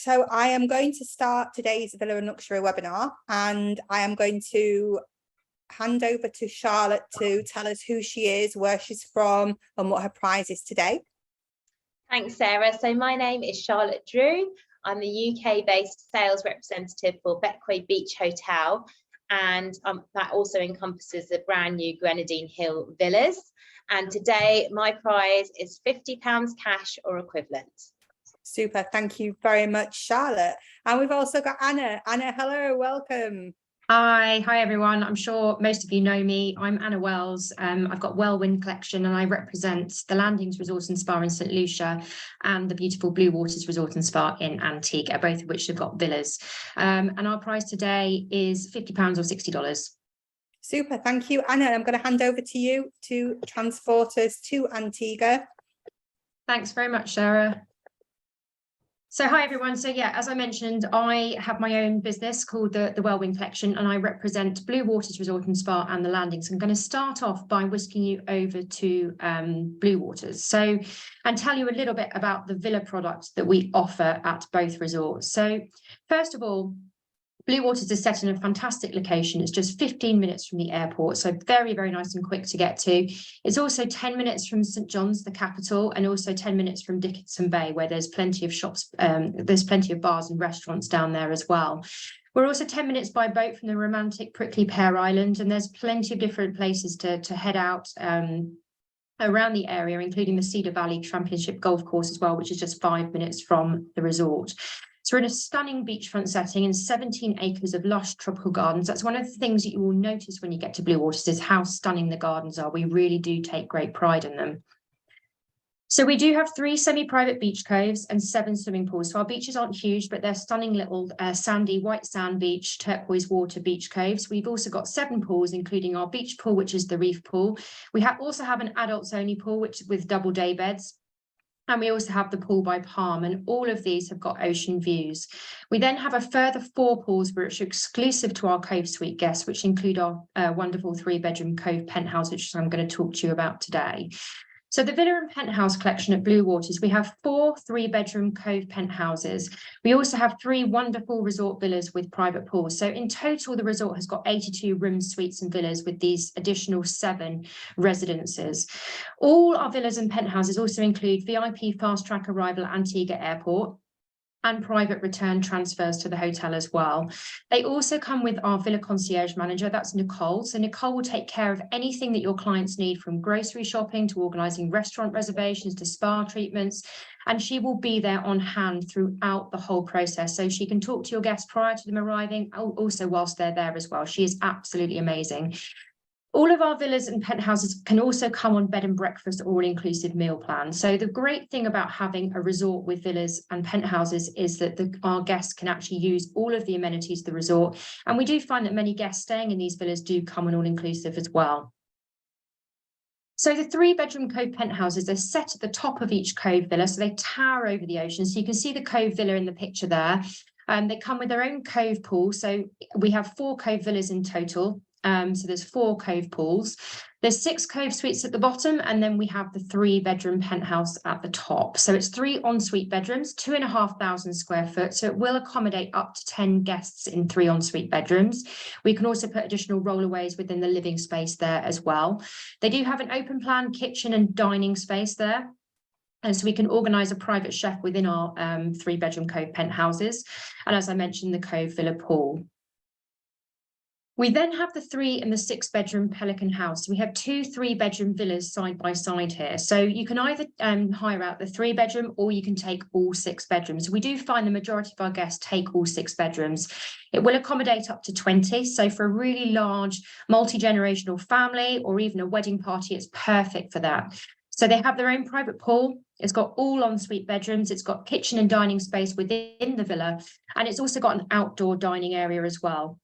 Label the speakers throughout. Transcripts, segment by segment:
Speaker 1: So I am going to start today's Villa and Luxury webinar, and I am going to hand over to Charlotte to tell us who she is, where she's from, and what her prize is today.
Speaker 2: Thanks, Sarah. So my name is Charlotte Drew. I'm the UK-based sales representative for Bequia Beach Hotel, and that also encompasses the brand new Grenadine Hill villas. And today my prize is £50 cash or equivalent.
Speaker 1: Super, thank you very much, Charlotte. And we've also got Anna. Anna, hello, welcome.
Speaker 3: Hi everyone. I'm sure most of you know me. I'm Anna Wells. I've got Whirlwind Collection and I represent the Landings Resort and Spa in St Lucia and the beautiful Blue Waters Resort and Spa in Antigua, both of which have got villas. And our prize today is £50 or $60.
Speaker 1: Super, thank you, Anna. I'm going to hand over to you to transport us to Antigua.
Speaker 3: Thanks very much, Sarah. So hi everyone. So yeah, as I mentioned, I have my own business called the Whirlwind Collection, and I represent Blue Waters Resort and Spa and the Landings. I'm going to start off by whisking you over to Blue Waters, and tell you a little bit about the villa products that we offer at both resorts. So first of all, Blue Waters is set in a fantastic location. It's just 15 minutes from the airport, so very, very nice and quick to get to. It's also 10 minutes from St John's, the capital, and also 10 minutes from Dickinson Bay, where there's plenty of shops, there's plenty of bars and restaurants down there as well. We're also 10 minutes by boat from the romantic Prickly Pear Island, and there's plenty of different places to head out around the area, including the Cedar Valley Championship Golf Course as well, which is just 5 minutes from the resort. So we're in a stunning beachfront setting and 17 acres of lush tropical gardens. That's one of the things that you will notice when you get to Blue Waters is how stunning the gardens are. We really do take great pride in them. So we do have 3 semi-private beach coves and 7 swimming pools. So our beaches aren't huge, but they're stunning little sandy white sand beach, turquoise water beach coves. We've also got 7 pools, including our beach pool, which is the reef pool. We also have an adults only pool, which with double day beds. And we also have the pool by Palm, and all of these have got ocean views. We then have a further 4 pools which are exclusive to our Cove Suite guests, which include our wonderful 3-bedroom Cove penthouse, which I'm going to talk to you about today. So the villa and penthouse collection at Blue Waters, we have 4 3-bedroom Cove penthouses. We also have 3 wonderful resort villas with private pools. So in total, the resort has got 82 rooms, suites and villas with these additional 7 residences. All our villas and penthouses also include VIP fast track arrival at Antigua Airport and private return transfers to the hotel as well. They also come with our villa concierge manager, that's Nicole. So Nicole will take care of anything that your clients need, from grocery shopping to organising restaurant reservations to spa treatments, and she will be there on hand throughout the whole process. So she can talk to your guests prior to them arriving, also whilst they're there as well. She is absolutely amazing. All of our villas and penthouses can also come on bed and breakfast or all-inclusive meal plan. So the great thing about having a resort with villas and penthouses is that our guests can actually use all of the amenities of the resort. And we do find that many guests staying in these villas do come on all-inclusive as well. So the 3-bedroom Cove penthouses are set at the top of each Cove villa, so they tower over the ocean. So you can see the Cove villa in the picture there. They come with their own Cove pool. So we have 4 Cove villas in total. So there's 4 Cove pools. There's 6 Cove suites at the bottom, and then we have the 3-bedroom penthouse at the top. So it's 3 ensuite bedrooms, 2,500 square foot. So it will accommodate up to 10 guests in 3 ensuite bedrooms. We can also put additional rollaways within the living space there as well. They do have an open plan kitchen and dining space there. And so we can organise a private chef within our 3-bedroom Cove penthouses. And as I mentioned, the Cove Villa pool. We then have the 3 and the 6-bedroom Pelican House. We have 2 3-bedroom villas side by side here. So you can either hire out the 3-bedroom or you can take all 6 bedrooms. We do find the majority of our guests take all 6 bedrooms. It will accommodate up to 20. So for a really large multi-generational family or even a wedding party, it's perfect for that. So they have their own private pool. It's got all ensuite bedrooms. It's got kitchen and dining space within the villa. And it's also got an outdoor dining area as well.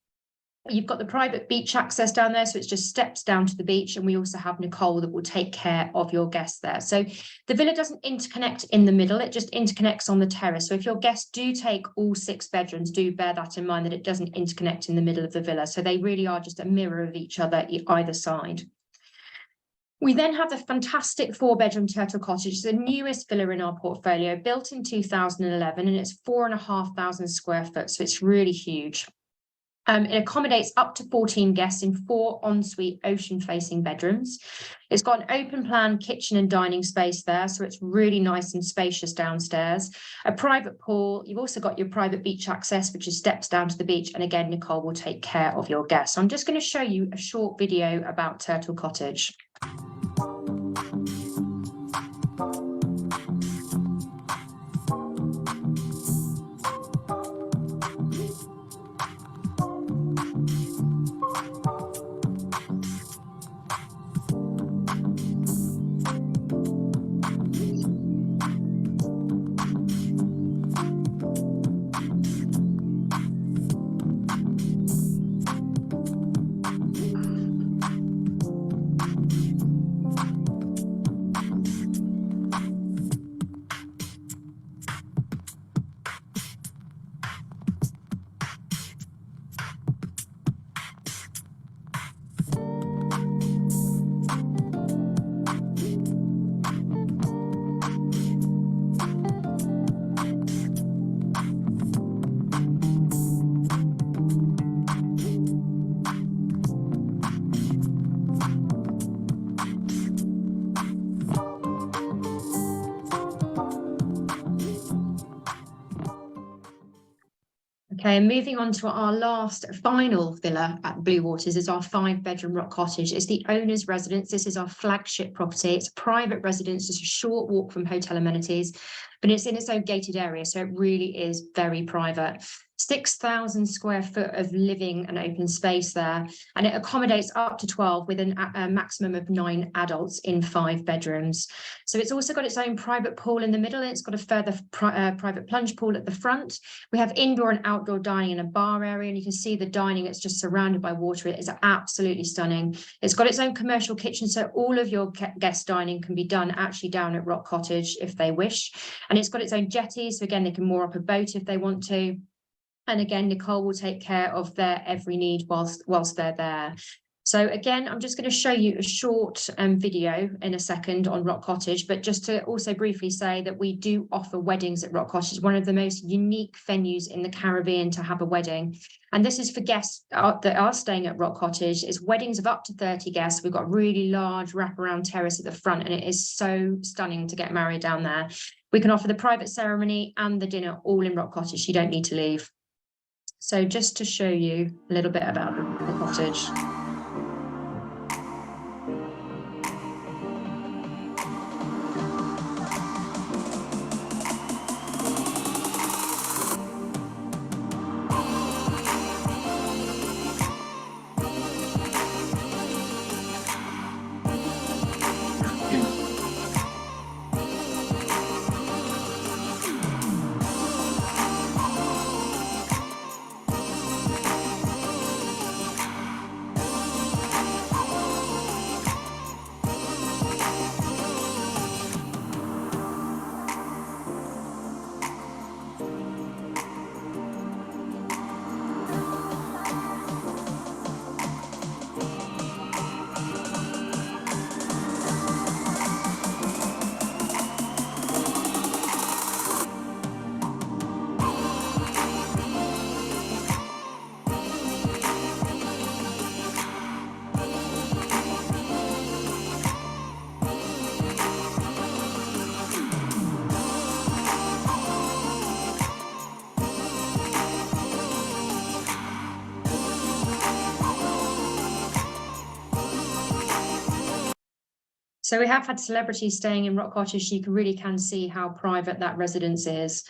Speaker 3: You've got the private beach access down there, so it's just steps down to the beach, and we also have Nicole that will take care of your guests there. So the villa doesn't interconnect in the middle, it just interconnects on the terrace. So if your guests do take all 6 bedrooms, do bear that in mind, that it doesn't interconnect in the middle of the villa. So they really are just a mirror of each other either side. We then have the fantastic 4-bedroom Turtle Cottage. It's the newest villa in our portfolio, built in 2011, and it's 4,500 square foot, so it's really huge. It accommodates up to 14 guests in 4 ensuite ocean-facing bedrooms. It's got an open-plan kitchen and dining space there, so it's really nice and spacious downstairs. A private pool. You've also got your private beach access, which is steps down to the beach. And again, Nicole will take care of your guests. I'm just going to show you a short video about Turtle Cottage. Okay, and moving on to our last final villa at Blue Waters is our 5-bedroom rock cottage. It's the owner's residence. This is our flagship property. It's a private residence, just a short walk from hotel amenities, but it's in its own gated area, so it really is very private. 6,000 square foot of living and open space there, and it accommodates up to 12 with a maximum of 9 adults in 5 bedrooms. So it's also got its own private pool in the middle, and it's got a further private plunge pool at the front. We have indoor and outdoor dining in a bar area, and you can see the dining. It's just surrounded by water. It is absolutely stunning. It's got its own commercial kitchen, so all of your guest dining can be done actually down at Rock Cottage if they wish. And it's got its own jetty, so again, they can moor up a boat if they want to. And again, Nicole will take care of their every need whilst they're there. So again, I'm just going to show you a short video in a second on Rock Cottage, but just to also briefly say that we do offer weddings at Rock Cottage, one of the most unique venues in the Caribbean to have a wedding. And this is for guests that are staying at Rock Cottage. It's weddings of up to 30 guests. We've got a really large wraparound terrace at the front, and it is so stunning to get married down there. We can offer the private ceremony and the dinner all in Rock Cottage. You don't need to leave. So just to show you a little bit about the cottage. So we have had celebrities staying in Rock Cottage, so you really can see how private that residence is.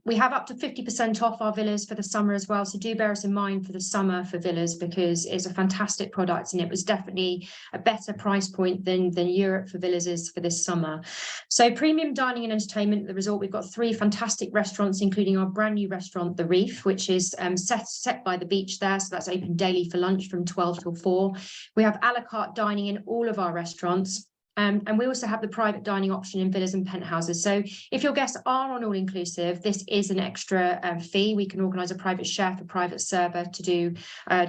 Speaker 3: We have up to 50% off our villas for the summer as well, so do bear us in mind for the summer for villas, because it's a fantastic product, and it was definitely a better price point than Europe for villas is for this summer. So premium dining and entertainment at the resort, we've got 3 fantastic restaurants, including our brand new restaurant, The Reef, which is set by the beach there, so that's open daily for lunch from 12 till 4. We have a la carte dining in all of our restaurants. And we also have the private dining option in villas and penthouses. So if your guests are on all-inclusive, this is an extra fee. We can organise a private chef, a private server to do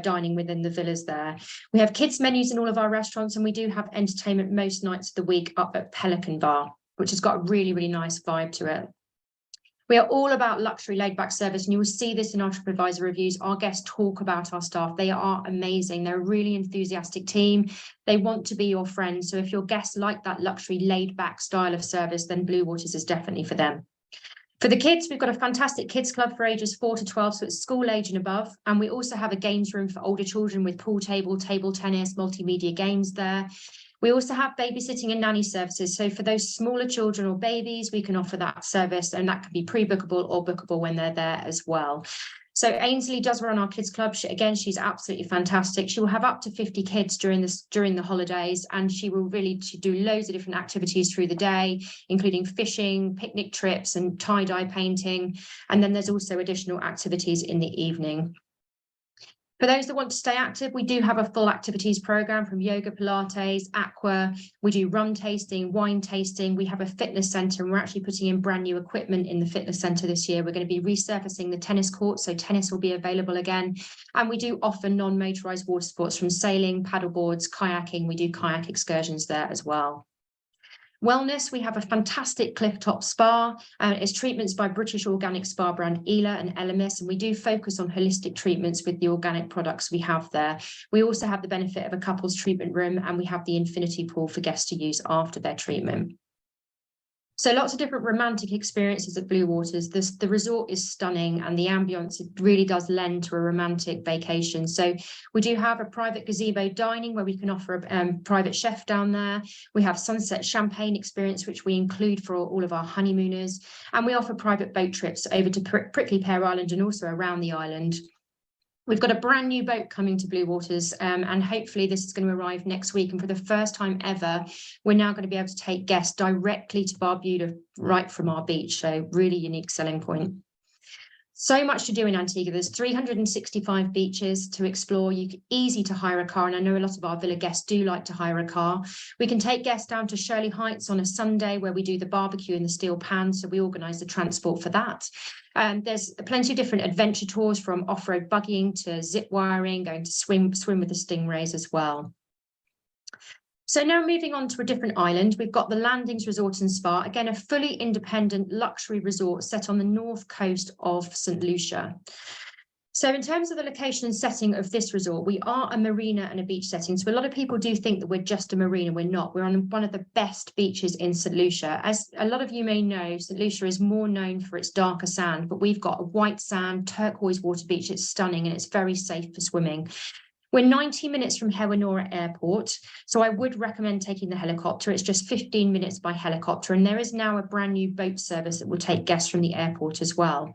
Speaker 3: dining within the villas there. We have kids menus in all of our restaurants, and we do have entertainment most nights of the week up at Pelican Bar, which has got a really, really nice vibe to it. We are all about luxury laid-back service, and you will see this in our TripAdvisor reviews. Our guests talk about our staff. They are amazing. They're a really enthusiastic team. They want to be your friend. So if your guests like that luxury laid-back style of service, then Blue Waters is definitely for them. For the kids, we've got a fantastic kids club for ages 4 to 12, so it's school age and above. And we also have a games room for older children with pool table, table tennis, multimedia games there. We also have babysitting and nanny services. So for those smaller children or babies, we can offer that service, and that can be pre-bookable or bookable when they're there as well. So Ainsley does run our kids club. She's absolutely fantastic. She will have up to 50 kids during the holidays, and she will really do loads of different activities through the day, including fishing, picnic trips and tie-dye painting. And then there's also additional activities in the evening. For those that want to stay active, we do have a full activities program from yoga, Pilates, aqua. We do rum tasting, wine tasting. We have a fitness centre, and we're actually putting in brand new equipment in the fitness centre this year. We're going to be resurfacing the tennis court, so tennis will be available again. And we do offer non-motorised water sports from sailing, paddleboards, kayaking. We do kayak excursions there as well. Wellness, we have a fantastic clifftop spa. It's treatments by British organic spa brand Ela and Elemis, and we do focus on holistic treatments with the organic products we have there. We also have the benefit of a couples treatment room, and we have the infinity pool for guests to use after their treatment. So lots of different romantic experiences at Blue Waters. The resort is stunning, and the ambience, it really does lend to a romantic vacation. So we do have a private gazebo dining where we can offer a private chef down there. We have sunset champagne experience, which we include for all of our honeymooners. And we offer private boat trips over to Prickly Pear Island and also around the island. We've got a brand new boat coming to Blue Waters, and hopefully this is going to arrive next week. And for the first time ever, we're now going to be able to take guests directly to Barbuda right from our beach. So really unique selling point. So much to do in Antigua. There's 365 beaches to explore. Easy to hire a car, and I know a lot of our villa guests do like to hire a car. We can take guests down to Shirley Heights on a Sunday where we do the barbecue in the steel pan, so we organise the transport for that. There's plenty of different adventure tours, from off-road buggying to zip wiring, going to swim with the stingrays as well. So now moving on to a different island, we've got the Landings Resort and Spa, again, a fully independent luxury resort set on the north coast of St. Lucia. So in terms of the location and setting of this resort, we are a marina and a beach setting. So a lot of people do think that we're just a marina. We're not. We're on one of the best beaches in St. Lucia. As a lot of you may know, St. Lucia is more known for its darker sand, but we've got a white sand, turquoise water beach. It's stunning and it's very safe for swimming. We're 90 minutes from Hewanora Airport, so I would recommend taking the helicopter. It's just 15 minutes by helicopter, and there is now a brand new boat service that will take guests from the airport as well.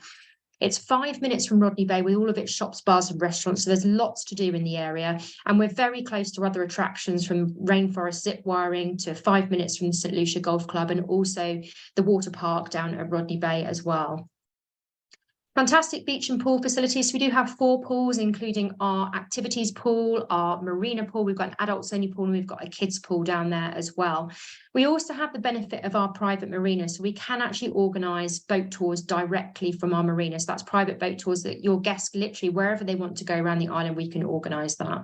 Speaker 3: It's 5 minutes from Rodney Bay with all of its shops, bars and restaurants, so there's lots to do in the area, and we're very close to other attractions, from rainforest zip wiring to 5 minutes from the St. Lucia Golf Club, and also the water park down at Rodney Bay as well. Fantastic beach and pool facilities. So we do have 4 pools, including our activities pool, our marina pool. We've got an adults only pool, and we've got a kids pool down there as well. We also have the benefit of our private marina. So we can actually organise boat tours directly from our marina. So that's private boat tours that your guests, literally wherever they want to go around the island, we can organise that.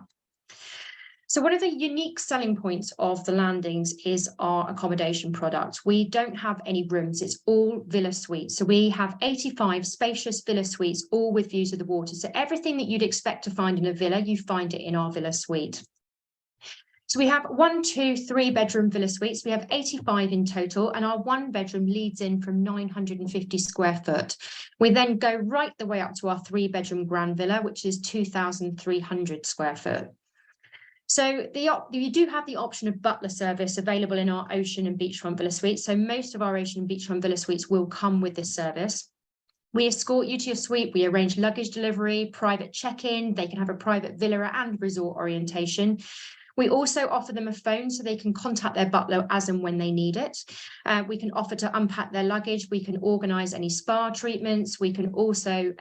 Speaker 3: So one of the unique selling points of the Landings is our accommodation product. We don't have any rooms, it's all villa suites. So we have 85 spacious villa suites, all with views of the water. So everything that you'd expect to find in a villa, you find it in our villa suite. So we have 1, 2, 3 bedroom villa suites. We have 85 in total, and our 1 bedroom leads in from 950 square foot. We then go right the way up to our 3 bedroom grand villa, which is 2,300 square foot. So you do have the option of butler service available in our ocean and beachfront villa suites. So most of our ocean and beachfront villa suites will come with this service. We escort you to your suite. We arrange luggage delivery, private check-in. They can have a private villa and resort orientation. We also offer them a phone so they can contact their butler as and when they need it. We can offer to unpack their luggage. We can organise any spa treatments. We can also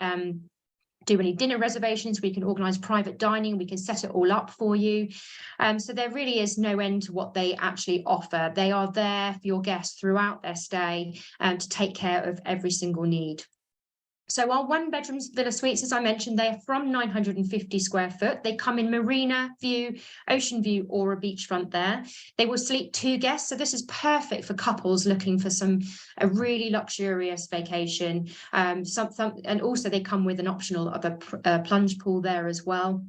Speaker 3: do any dinner reservations, we can organise private dining, we can set it all up for you. So there really is no end to what they actually offer. They are there for your guests throughout their stay to take care of every single need. So our 1-bedroom villa suites, as I mentioned, they are from 950 square foot. They come in marina view, ocean view, or a beachfront there. They will sleep 2 guests. So this is perfect for couples looking for a really luxurious vacation. And also they come with an optional of a plunge pool there as well.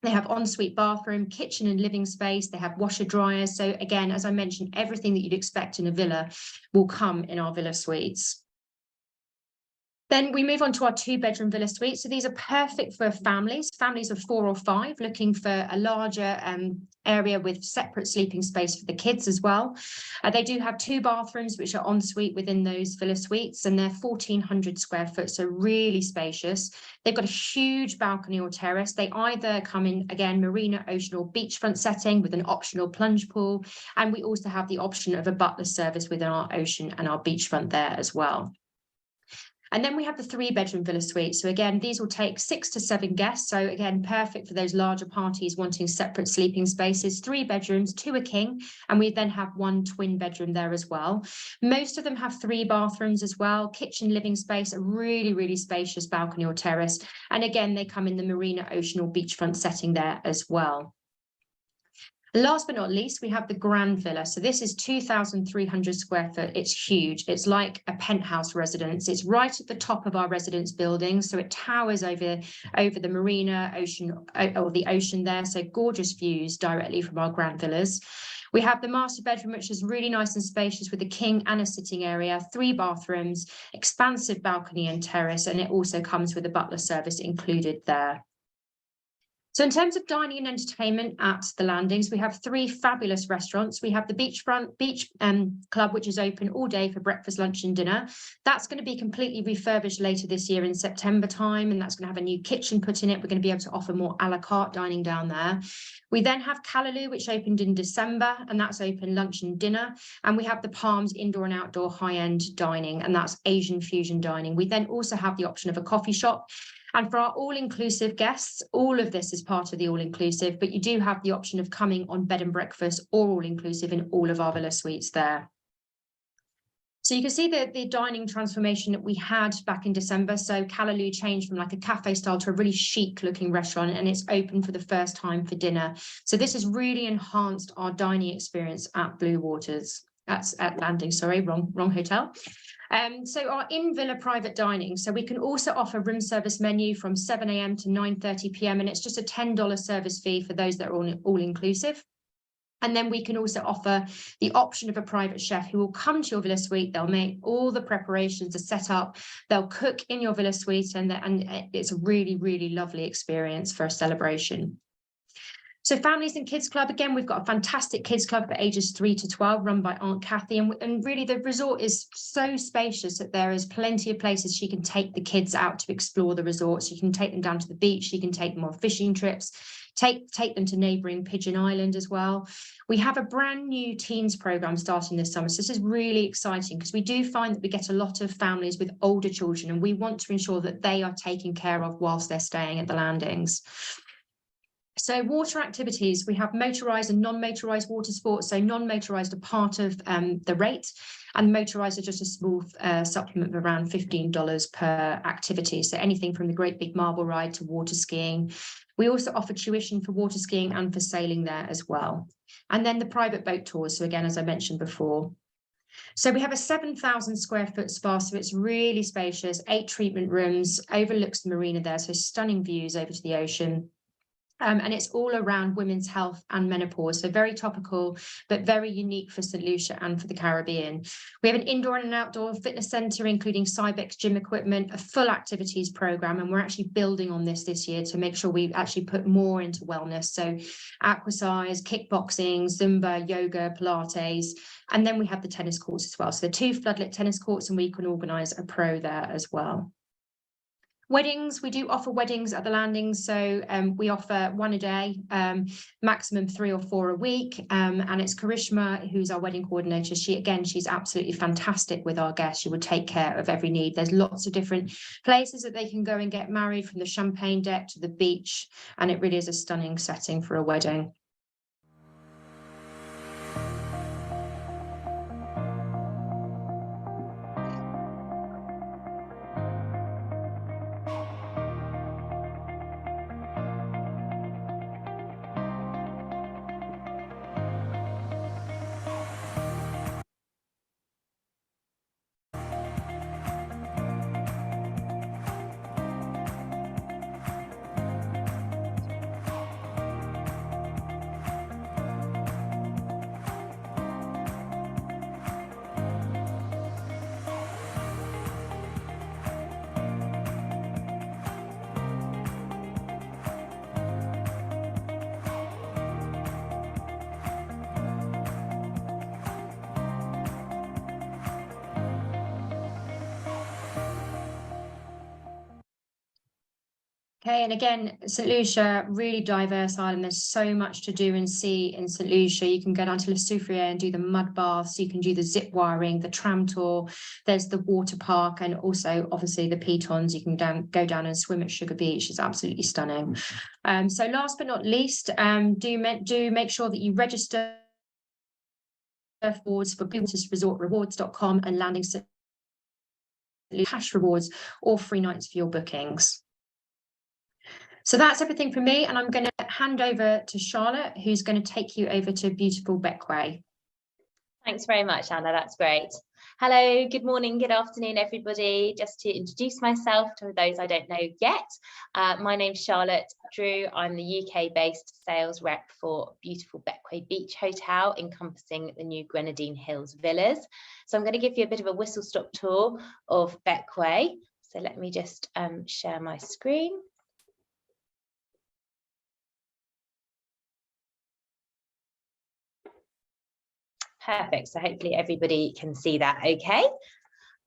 Speaker 3: They have ensuite bathroom, kitchen and living space. They have washer dryers. So again, as I mentioned, everything that you'd expect in a villa will come in our villa suites. Then we move on to our 2-bedroom villa suites. So these are perfect for families of 4 or 5 looking for a larger area with separate sleeping space for the kids as well. They do have 2 bathrooms, which are ensuite within those villa suites, and they're 1,400 square foot, so really spacious. They've got a huge balcony or terrace. They either come in, again, marina, ocean or beachfront setting with an optional plunge pool. And we also have the option of a butler service within our ocean and our beachfront there as well. And then we have the 3-bedroom villa suite. So again, these will take 6 to 7 guests. So again, perfect for those larger parties wanting separate sleeping spaces. 3 bedrooms, 2 a king, and we then have 1 twin bedroom there as well. Most of them have 3 bathrooms as well, kitchen, living space, a really, really spacious balcony or terrace. And again, they come in the marina, ocean or beachfront setting there as well. Last but not least, we have the Grand Villa. So this is 2,300 square foot. It's huge. It's like a penthouse residence. It's right at the top of our residence building. So it towers over the marina, ocean, or the ocean there. So gorgeous views directly from our Grand Villas. We have the master bedroom, which is really nice and spacious with a king and a sitting area, 3 bathrooms, expansive balcony and terrace. And it also comes with a butler service included there. So in terms of dining and entertainment at the Landings, we have 3 fabulous restaurants. We have the Beachfront Beach Club, which is open all day for breakfast, lunch and dinner. That's going to be completely refurbished later this year in September time, and that's going to have a new kitchen put in it. We're going to be able to offer more a la carte dining down there. We then have Callaloo, which opened in December, and that's open lunch and dinner. And we have the Palms indoor and outdoor high-end dining, and that's Asian fusion dining. We then also have the option of a coffee shop. And for our all-inclusive guests, all of this is part of the all-inclusive, but you do have the option of coming on bed and breakfast or all-inclusive in all of our villa suites there. So you can see the dining transformation that we had back in December. So Callaloo changed from like a cafe style to a really chic looking restaurant, and it's open for the first time for dinner. So this has really enhanced our dining experience at Blue Waters. That's at Landing, sorry, wrong hotel. So our in-villa private dining. So we can also offer room service menu from 7 a.m. to 9:30 p.m. and it's just a $10 service fee for those that are all inclusive. And then we can also offer the option of a private chef who will come to your villa suite. They'll make all the preparations, are set up. They'll cook in your villa suite, and it's a really, really lovely experience for a celebration. So families and kids club, again, we've got a fantastic kids club for ages 3 to 12 run by Aunt Kathy. And really the resort is so spacious that there is plenty of places she can take the kids out to explore the resort. So you can take them down to the beach, you can take them on fishing trips, take them to neighbouring Pigeon Island as well. We have a brand new teens programme starting this summer. So this is really exciting because we do find that we get a lot of families with older children, and we want to ensure that they are taken care of whilst they're staying at the Landings. So water activities, we have motorised and non-motorised water sports. So non-motorised are part of the rate, and motorised are just a small supplement of around $15 per activity. So anything from the Great Big Marble Ride to water skiing. We also offer tuition for water skiing and for sailing there as well. And then the private boat tours. So again, as I mentioned before. So we have a 7,000 square foot spa, so it's really spacious, 8 treatment rooms, overlooks the marina there, so stunning views over to the ocean. And it's all around women's health and menopause, so very topical, but very unique for St. Lucia and for the Caribbean. We have an indoor and an outdoor fitness centre, including Cybex gym equipment, a full activities programme, and we're actually building on this year to make sure we actually put more into wellness. So aquascience, kickboxing, Zumba, yoga, Pilates, and then we have the tennis courts as well. So the 2 floodlit tennis courts, and we can organise a pro there as well. Weddings, we do offer weddings at the landings, so we offer one a day, maximum 3 or 4 a week, and it's Karishma who's our wedding coordinator. She's absolutely fantastic with our guests. She would take care of every need. There's lots of different places that they can go and get married, from the champagne deck to the beach, and it really is a stunning setting for a wedding. Okay, and again, St Lucia, really diverse island. There's so much to do and see in St Lucia. You can go down to Le Soufriere and do the mud baths. You can do the zip wiring, the tram tour. There's the water park, and also obviously the pitons. You can go down and swim at Sugar Beach. It's absolutely stunning. So last but not least, do make sure that you register rewards for BlueWatersResortRewards.com and landing cash rewards or free nights for your bookings. So that's everything from me, and I'm going to hand over to Charlotte, who's going to take you over to beautiful Bequia.
Speaker 2: Thanks very much, Anna. That's great. Hello, good morning, good afternoon, everybody. Just to introduce myself to those I don't know yet, my name's Charlotte Drew. I'm the UK-based sales rep for beautiful Bequia Beach Hotel, encompassing the new Grenadine Hills Villas. So I'm going to give you a bit of a whistle-stop tour of Bequia. So let me just share my screen. Perfect. So hopefully everybody can see that okay.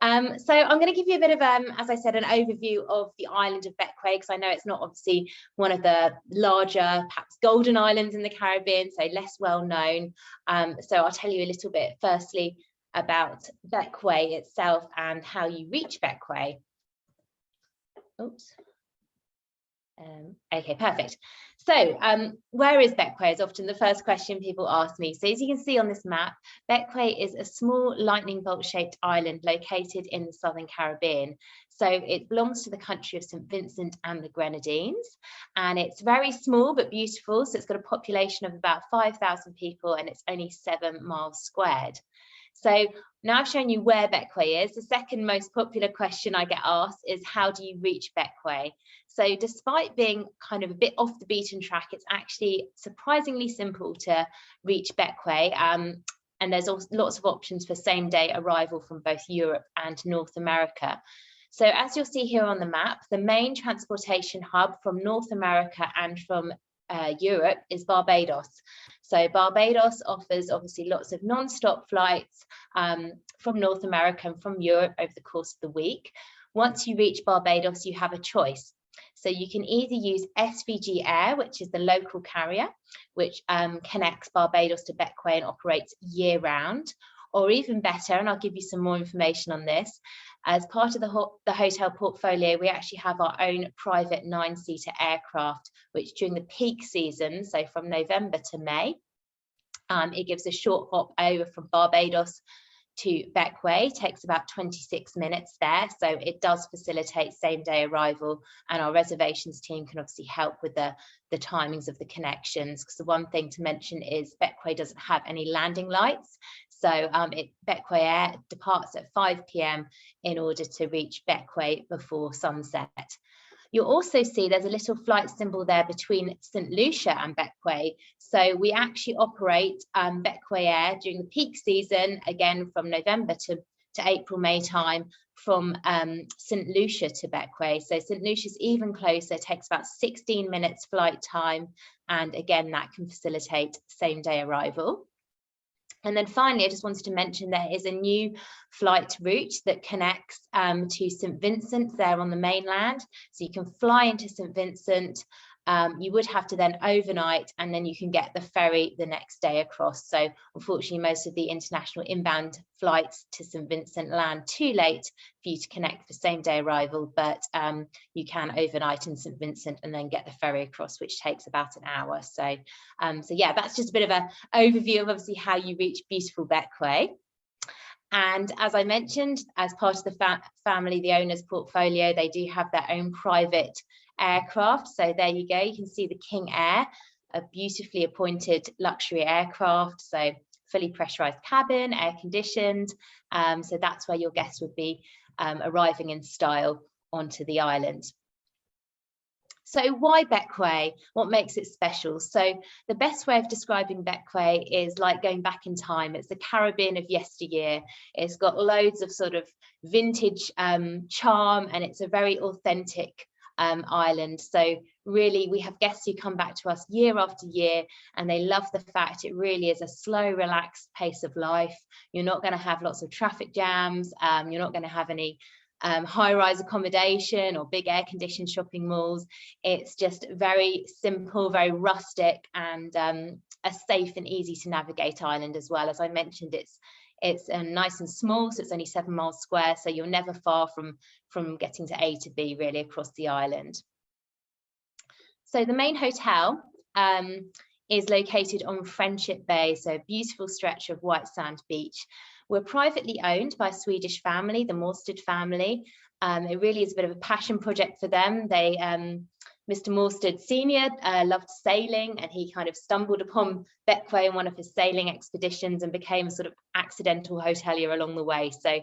Speaker 2: So I'm going to give you a bit of, as I said, an overview of the island of Bequia, because I know it's not obviously one of the larger, perhaps golden islands in the Caribbean, so less well known. So I'll tell you a little bit firstly about Bequia itself and how you reach Bequia. Oops. Okay, perfect. So where is Bequia is often the first question people ask me. So as you can see on this map, Bequia is a small lightning bolt shaped island located in the southern Caribbean. So it belongs to the country of St Vincent and the Grenadines, and it's very small but beautiful. So it's got a population of about 5,000 people, and it's only 7 miles squared. So now I've shown you where Bequia is. The second most popular question I get asked is, how do you reach Bequia? So despite being kind of a bit off the beaten track, it's actually surprisingly simple to reach Bequia. And there's also lots of options for same day arrival from both Europe and North America. So as you'll see here on the map, the main transportation hub from North America and from Europe is Barbados. So Barbados offers obviously lots of non-stop flights from North America and from Europe over the course of the week. Once you reach Barbados, you have a choice. So you can either use SVG Air, which is the local carrier, which connects Barbados to Bequia and operates year round, or even better, and I'll give you some more information on this, as part of the hotel portfolio, we actually have our own private 9-seater aircraft, which during the peak season, so from November to May, it gives a short hop over from Barbados to Bequia. Takes about 26 minutes there, so it does facilitate same day arrival, and our reservations team can obviously help with the timings of the connections, because the one thing to mention is Bequia doesn't have any landing lights. So Bequia Air departs at 5 p.m. in order to reach Bequia before sunset. You'll also see there's a little flight symbol there between St Lucia and Bequia. So we actually operate Bequia Air during the peak season, again from November to April, May time, from St Lucia to Bequia. So St Lucia's even closer, takes about 16 minutes flight time, and again that can facilitate same day arrival. And then finally, I just wanted to mention there is a new flight route that connects to St. Vincent there on the mainland. So you can fly into St. Vincent. You would have to then overnight, and then you can get the ferry the next day across. So unfortunately, most of the international inbound flights to St. Vincent land too late for you to connect for same day arrival, but you can overnight in St. Vincent and then get the ferry across, which takes about an hour. So yeah, that's just a bit of an overview of obviously how you reach beautiful Bequia. And as I mentioned, as part of the family, the owner's portfolio, they do have their own private aircraft. So there you go, you can see the King Air, a beautifully appointed luxury aircraft. So fully pressurized cabin, air conditioned. So that's where your guests would be arriving in style onto the island. So why Bequia? What makes it special? So the best way of describing Bequia is like going back in time. It's the Caribbean of yesteryear. It's got loads of sort of vintage charm, and it's a very authentic island. So really, we have guests who come back to us year after year, and they love the fact it really is a slow, relaxed pace of life. You're not going to have lots of traffic jams. You're not going to have any high-rise accommodation or big air-conditioned shopping malls. It's just very simple, very rustic, and a safe and easy to navigate island as well. As I mentioned, it's nice and small, so it's only 7 miles square, so you're never far from getting to A to B really across the island. So the main hotel is located on Friendship Bay, so a beautiful stretch of white sand beach. We're privately owned by a Swedish family, the Morsted family. It really is a bit of a passion project for them. They, Mr. Morsted Senior loved sailing, and he kind of stumbled upon Bequia in one of his sailing expeditions and became a sort of accidental hotelier along the way. So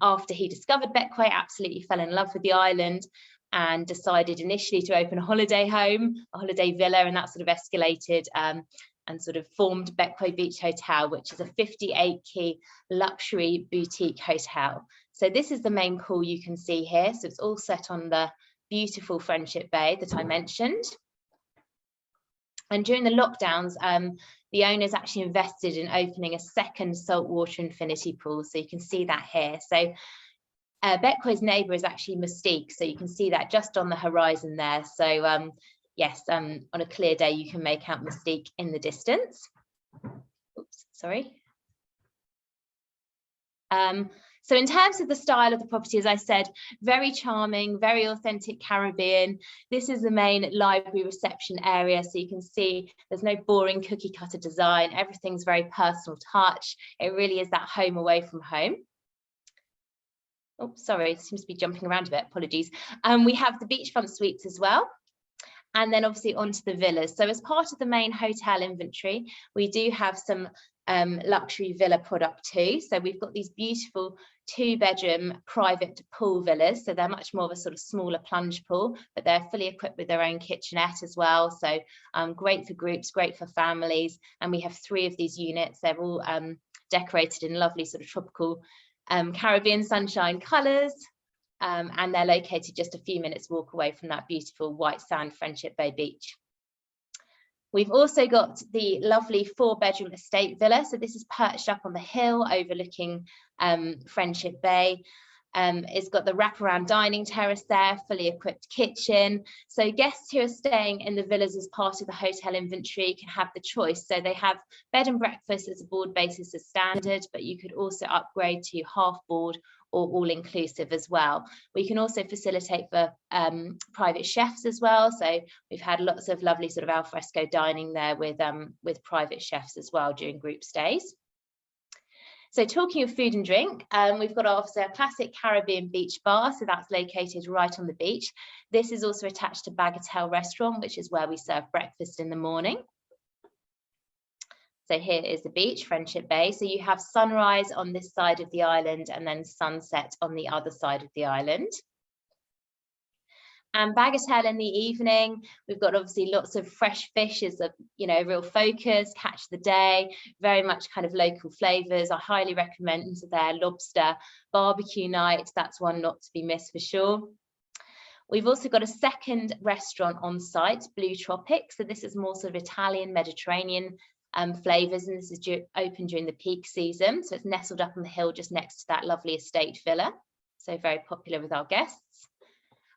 Speaker 2: after he discovered Bequia, absolutely fell in love with the island and decided initially to open a holiday home, a holiday villa, and that sort of escalated and sort of formed Bequia Beach Hotel, which is a 58-key luxury boutique hotel. So this is the main pool you can see here. So it's all set on the beautiful Friendship Bay that I mentioned. And during the lockdowns, the owners actually invested in opening a second saltwater infinity pool. So you can see that here. So Bequia's neighbour is actually Mystique. So you can see that just on the horizon there. So yes, on a clear day, you can make out Mystique in the distance. Oops, sorry. So in terms of the style of the property, as I said, very charming, very authentic Caribbean. This is the main library reception area. So you can see there's no boring cookie cutter design. Everything's very personal touch. It really is that home away from home. Oh, sorry, it seems to be jumping around a bit, apologies. We have the beachfront suites as well. And then obviously onto the villas. So as part of the main hotel inventory, we do have some luxury villa product too. So we've got these beautiful 2-bedroom private pool villas. So they're much more of a sort of smaller plunge pool, but they're fully equipped with their own kitchenette as well. So great for groups, great for families. And we have 3 of these units. They're all decorated in lovely sort of tropical Caribbean sunshine colours. And they're located just a few minutes walk away from that beautiful white sand Friendship Bay beach. We've also got the lovely 4-bedroom estate villa. So this is perched up on the hill overlooking Friendship Bay. It's got the wraparound dining terrace there, fully equipped kitchen. So guests who are staying in the villas as part of the hotel inventory can have the choice. So they have bed and breakfast as a board basis as standard, but you could also upgrade to half board or all-inclusive as well. We can also facilitate for private chefs as well. So we've had lots of lovely sort of alfresco dining there with private chefs as well during group stays. So talking of food and drink, we've got obviously a classic Caribbean beach bar, so that's located right on the beach. This is also attached to Bagatelle restaurant, which is where we serve breakfast in the morning. So here is the beach, Friendship Bay. So you have sunrise on this side of the island and then sunset on the other side of the island. And Bagatelle in the evening, we've got obviously lots of fresh fish as a, real focus, catch the day, very much kind of local flavours. I highly recommend their lobster barbecue night. That's one not to be missed for sure. We've also got a second restaurant on site, Blue Tropic. So this is more sort of Italian, Mediterranean flavours, and this is open during the peak season. So it's nestled up on the hill just next to that lovely estate villa. So very popular with our guests.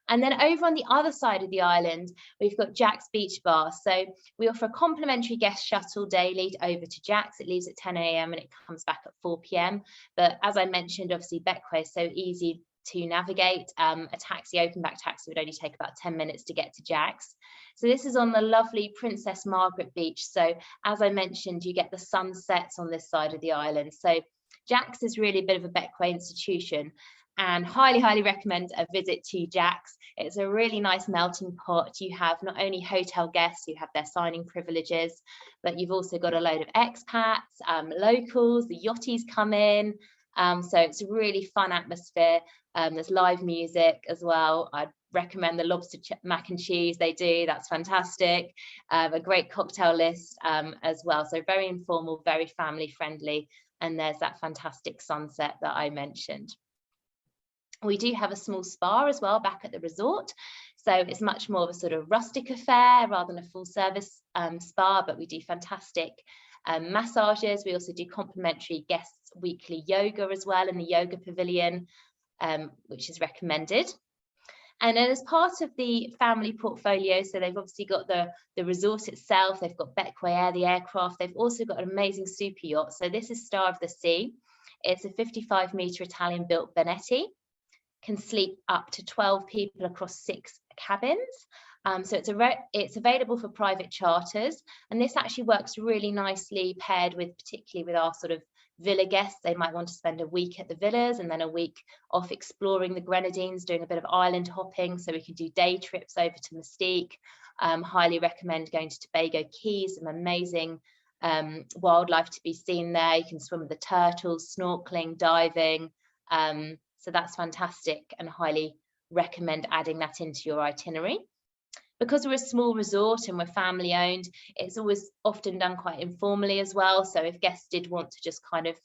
Speaker 2: And then over on the other side of the island, we've got Jack's Beach Bar. So we offer a complimentary guest shuttle daily over to Jack's. It leaves at 10 a.m. and it comes back at 4 p.m. But as I mentioned, obviously Bequia is so easy to navigate. A taxi, open back taxi, would only take about 10 minutes to get to Jack's. So this is on the lovely Princess Margaret Beach. So as I mentioned, you get the sunsets on this side of the island. So Jack's is really a bit of a Bequia institution, and highly recommend a visit to Jack's. It's a really nice melting pot. You have not only hotel guests who have their signing privileges, but you've also got a load of expats, locals, the yachties come in. So it's a really fun atmosphere. There's live music as well. I'd recommend the lobster mac and cheese they do. That's fantastic. A great cocktail list as well. So very informal, very family friendly. And there's that fantastic sunset that I mentioned. We do have a small spa as well back at the resort. So it's much more of a sort of rustic affair rather than a full service spa, but we do fantastic massages. We also do complimentary guests weekly yoga as well in the yoga pavilion, which is recommended. And then as part of the family portfolio, so they've obviously got the resort itself, they've got Bequia, the aircraft, they've also got an amazing super yacht. So this is Star of the Sea. It's a 55-metre Italian built Benetti, can sleep up to 12 people across 6 cabins. So it's available for private charters, and this actually works really nicely paired with, particularly with our sort of villa guests. They might want to spend a week at the villas and then a week off exploring the Grenadines, doing a bit of island hopping. So we can do day trips over to Mystique. Highly recommend going to Tobago Keys, some amazing wildlife to be seen there. You can swim with the turtles, snorkeling, diving. So that's fantastic, and highly recommend adding that into your itinerary. Because we're a small resort and we're family owned, it's always often done quite informally as well. So if guests did want to just kind of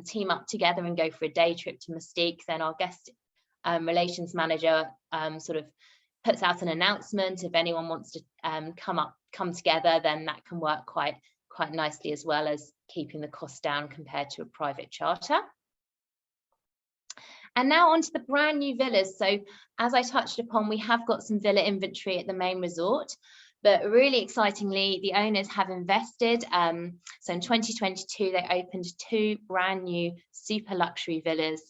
Speaker 2: team up together and go for a day trip to Mystique, then our guest relations manager sort of puts out an announcement. If anyone wants to come together, then that can work quite nicely, as well as keeping the cost down compared to a private charter. And now onto the brand new villas. So as I touched upon, we have got some villa inventory at the main resort, but really excitingly, the owners have invested. So in 2022, they opened 2 brand new super luxury villas,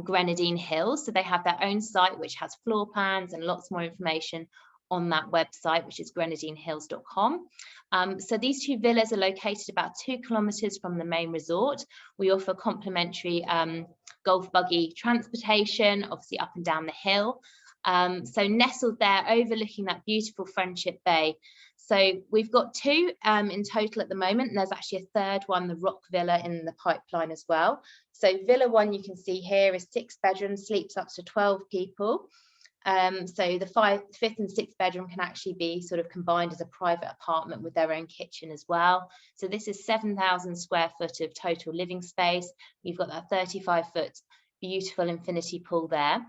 Speaker 2: Grenadine Hills. So they have their own site, which has floor plans and lots more information on that website, which is grenadinehills.com. So these 2 villas are located about 2 kilometres from the main resort. We offer complimentary golf buggy transportation, obviously up and down the hill. So nestled there, overlooking that beautiful Friendship Bay. So we've got 2 in total at the moment, and there's actually a 3rd one, the Rock Villa, in the pipeline as well. So Villa 1, you can see here, is 6 bedrooms, sleeps up to 12 people. So the 5th and 6th bedroom can actually be sort of combined as a private apartment with their own kitchen as well. So this is 7,000 square foot of total living space. You've got that 35-foot beautiful infinity pool there.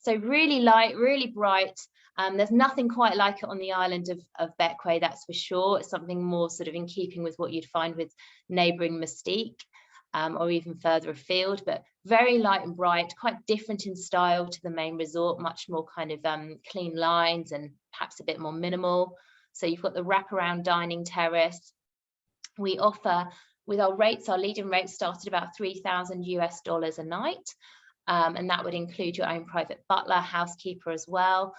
Speaker 2: So really light, really bright. There's nothing quite like it on the island of Bequia, that's for sure. It's something more sort of in keeping with what you'd find with neighbouring Mystique. Or even further afield, but very light and bright, quite different in style to the main resort, much more kind of clean lines and perhaps a bit more minimal. So you've got the wraparound dining terrace. We offer, with our rates, our leading rates start at about $3,000 a night. And that would include your own private butler, housekeeper as well.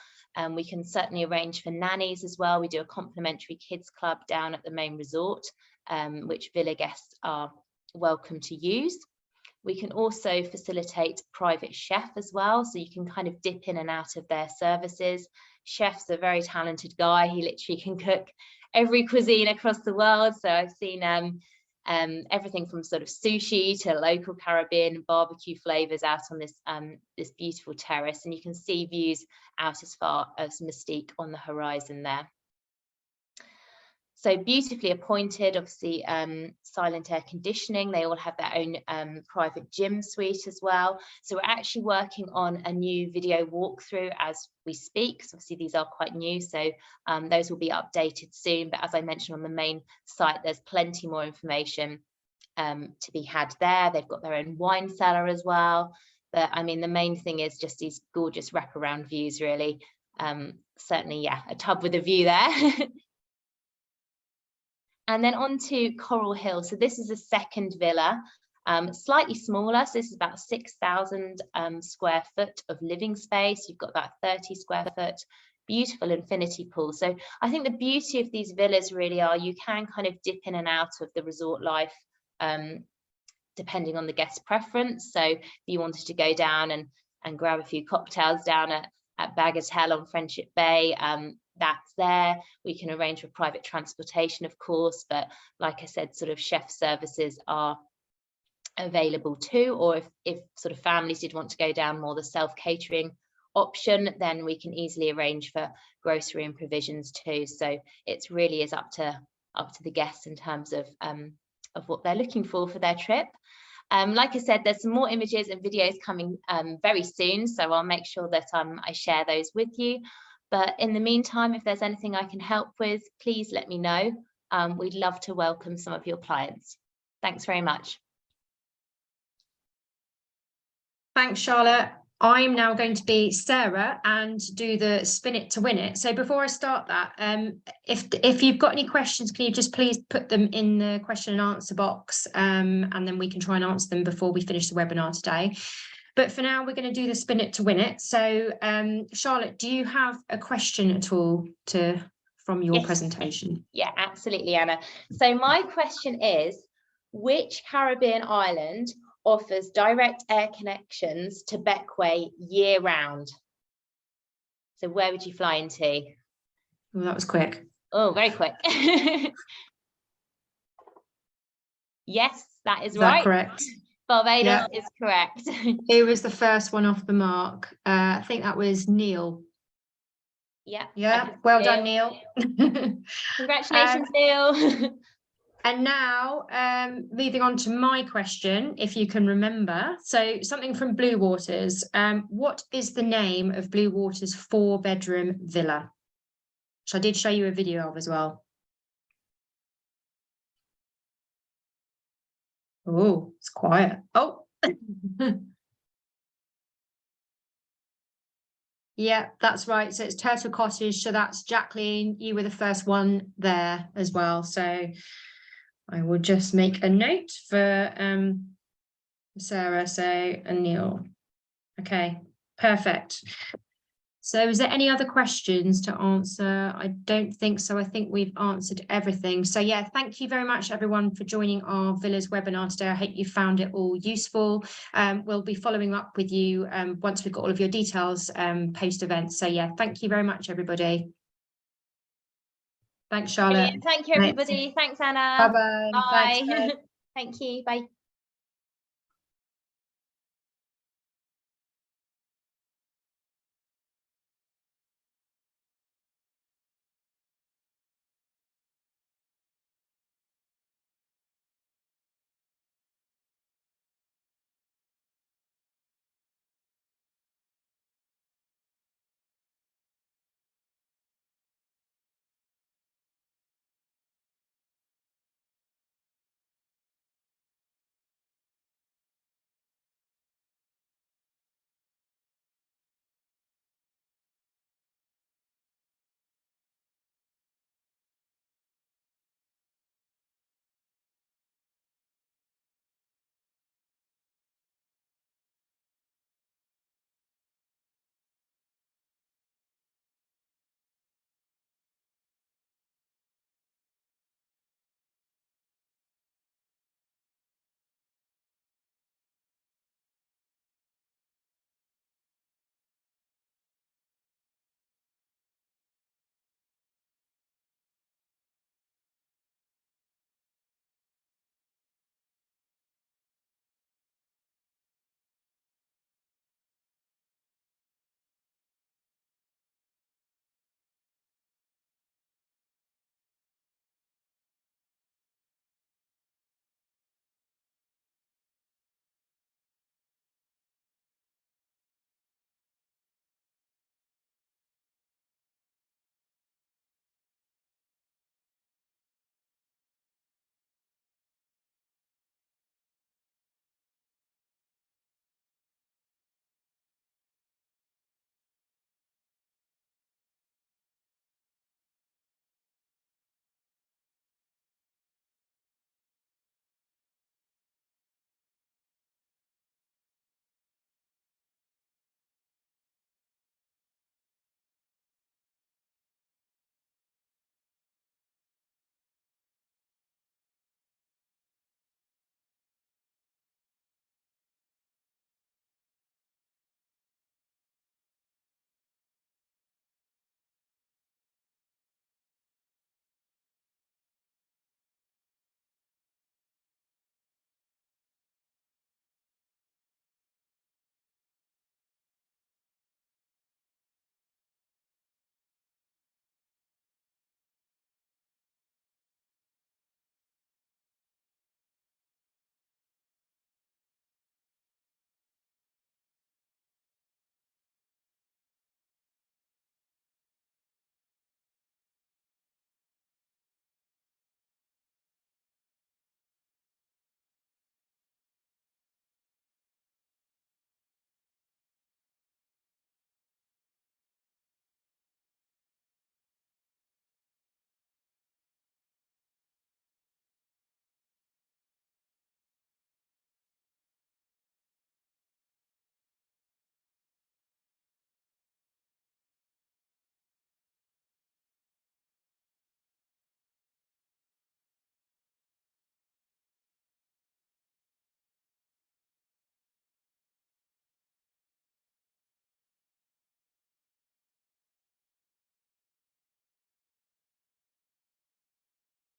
Speaker 2: We can certainly arrange for nannies as well. We do a complimentary kids club down at the main resort, which villa guests are welcome to use. We can also facilitate private chef as well, so you can kind of dip in and out of their services. Chef's a very talented guy. He literally can cook every cuisine across the world. So I've seen everything from sort of sushi to local Caribbean barbecue flavors out on this beautiful terrace, and you can see views out as far as Mystique on the horizon there. So beautifully appointed, obviously silent air conditioning. They all have their own private gym suite as well. So we're actually working on a new video walkthrough as we speak. So obviously these are quite new, so those will be updated soon. But as I mentioned on the main site, there's plenty more information to be had there. They've got their own wine cellar as well. But I mean, the main thing is just these gorgeous wraparound views, really. Certainly, yeah, a tub with a view there. And then on to Coral Hill. So this is a second villa, slightly smaller. So this is about 6,000 square foot of living space. You've got that 30 square foot, beautiful infinity pool. So I think the beauty of these villas really are you can kind of dip in and out of the resort life depending on the guest preference. So if you wanted to go down and grab a few cocktails down at Bagatelle on Friendship Bay, that's there. We can arrange for private transportation, of course, but like I said, sort of chef services are available too. Or if sort of families did want to go down more the self-catering option, then we can easily arrange for grocery and provisions too. So it really is up to the guests in terms of what they're looking for their trip. Like I said, there's some more images and videos coming very soon, so I'll make sure that I share those with you. But in the meantime, if there's anything I can help with, please let me know. We'd love to welcome some of your clients. Thanks very much.
Speaker 3: Thanks, Charlotte. I'm now going to be Sarah and do the spin it to win it. So before I start that, if you've got any questions, can you just please put them in the question and answer box, and then we can try and answer them before we finish the webinar today. But for now, we're going to do the spin it to win it. So Charlotte, do you have a question at all from your presentation?
Speaker 2: Yeah, absolutely, Anna. So my question is, which Caribbean island offers direct air connections to Bequia year round? So where would you fly into?
Speaker 3: Well, that was quick.
Speaker 2: Oh, very quick. Yes, that is
Speaker 3: Is
Speaker 2: right.
Speaker 3: that correct?
Speaker 2: Barbados is correct.
Speaker 3: It was the first one off the mark. I think that was Neil.
Speaker 2: Yeah.
Speaker 3: Yeah. Well done, Neil.
Speaker 2: Congratulations, Neil.
Speaker 3: And now, moving on to my question, if you can remember. So something from Blue Waters. What is the name of Blue Waters' 4-bedroom villa? Which I did show you a video of as well. Oh, it's quiet. Oh. Yeah, that's right. So it's Turtle Cottage. So that's Jacqueline. You were the first one there as well. So I will just make a note for Sarah, and Neil. Okay, perfect. So is there any other questions to answer? I don't think so. I think we've answered everything. So yeah, thank you very much everyone for joining our villas webinar today. I hope you found it all useful. We'll be following up with you once we've got all of your details post event. So yeah, thank you very much everybody. Thanks, Charlotte.
Speaker 2: Brilliant. Thank you, everybody. Thanks, Anna.
Speaker 3: Bye-bye.
Speaker 2: Bye.
Speaker 3: Thanks, bye.
Speaker 2: Thank you. Bye.